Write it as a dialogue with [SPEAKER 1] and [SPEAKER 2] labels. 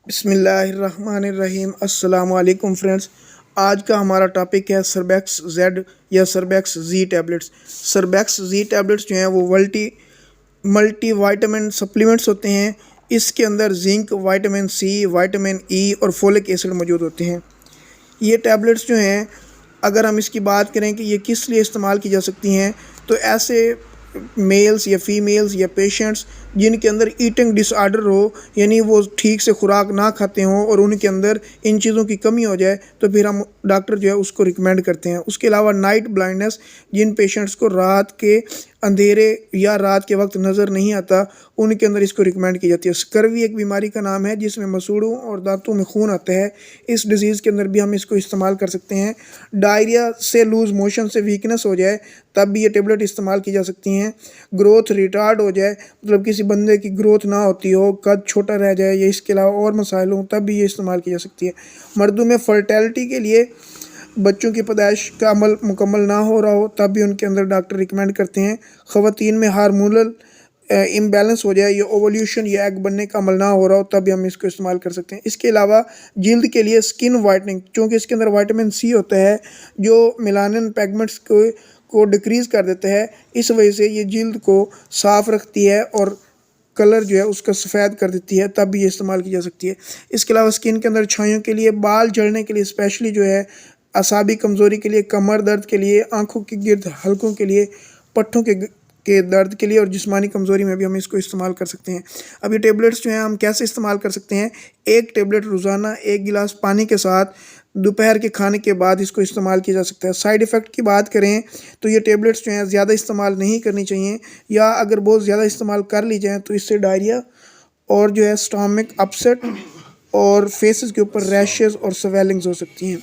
[SPEAKER 1] बिस्मिल्लाहिर्रहमानिर्रहीम। अस्सलाम वालेकुम फ्रेंड्स। आज का हमारा टॉपिक है सर्बैक्स जेड या सर्बैक्स जी टैबलेट्स। सर्बैक्स जी टैबलेट्स जो हैं वो मल्टी वाइटामिन सप्लीमेंट्स होते हैं। इसके अंदर zinc, vitamin C, vitamin E और फोलिक एसिड मौजूद होते हैं। ये टैबलेट्स जो हैं, अगर हम इसकी बात करें कि ये किस लिए इस्तेमाल की जा सकती हैं, तो ऐसे मेल्स या फीमेल्स या पेशेंट्स जिनके अंदर ईटिंग डिसऑर्डर हो, यानी वो ठीक से खुराक ना खाते हों और उनके अंदर इन चीज़ों की कमी हो जाए, तो फिर हम डॉक्टर जो है उसको रिकमेंड करते हैं। उसके अलावा नाइट ब्लाइंडनेस, जिन पेशेंट्स को रात के अंधेरे या रात के वक्त नज़र नहीं आता, उनके अंदर इसको रिकमेंड की जाती है। स्कर्वी एक बीमारी का नाम है जिसमें मसूड़ों और दांतों में खून आता है। इस डिज़ीज़ के अंदर भी हम इसको इस्तेमाल कर सकते हैं। डायरिया से, लूज़ मोशन से वीकनेस हो जाए, तब भी ये टेबलेट इस्तेमाल की जा सकती हैं। ग्रोथ रिटार्ड हो जाए, मतलब किसी बंदे की ग्रोथ ना होती हो, कद छोटा रह जाए या इसके अलावा और मसाइल हों, तब भी ये इस्तेमाल की जा सकती है। मर्दों में फर्टिलिटी के लिए, बच्चों की पैदाइश का अमल मुकम्मल ना हो रहा हो, तब भी उनके अंदर डॉक्टर रिकमेंड करते हैं। ख़वातीन में हार्मोनल इम्बैलेंस हो जाए या ओवल्यूशन या एग बनने का अमल ना हो रहा हो, तब भी हम इसको इस्तेमाल कर सकते हैं। इसके अलावा जिल्द के लिए स्किन वाइटनिंग, चूँकि इसके अंदर विटामिन सी होता है जो मेलानिन पिगमेंट्स को डिक्रीज़ कर देता है, इस वजह से ये जिल्द को साफ़ रखती है और कलर जो है उसका सफ़ेद कर देती है, तब भी ये इस्तेमाल की जा सकती है। इसके अलावा स्किन के अंदर छाइयों के लिए, बाल झड़ने के लिए, स्पेशली जो है असाबी कमज़ोरी के लिए, कमर दर्द के लिए, आँखों के गिर्द हलकों के लिए, पट्ठों के दर्द के लिए और जिस्मानी कमज़ोरी में भी हम इसको इस्तेमाल कर सकते हैं। अब ये टेबलेट्स जो हैं हम कैसे इस्तेमाल कर सकते हैं? एक टेबलेट रोज़ाना 1 गिलास पानी के साथ दोपहर के खाने के बाद इसको इस्तेमाल किया जा सकता है। साइड इफ़ेक्ट की बात करें तो ये टेबलेट्स जो हैं ज़्यादा इस्तेमाल नहीं करनी चाहिए, या अगर बहुत ज़्यादा इस्तेमाल कर ली जाए तो इससे डायरिया और जो है स्टमक अपसेट और फेसेस के ऊपर रैशेज़ और स्वेलिंग्स हो सकती हैं।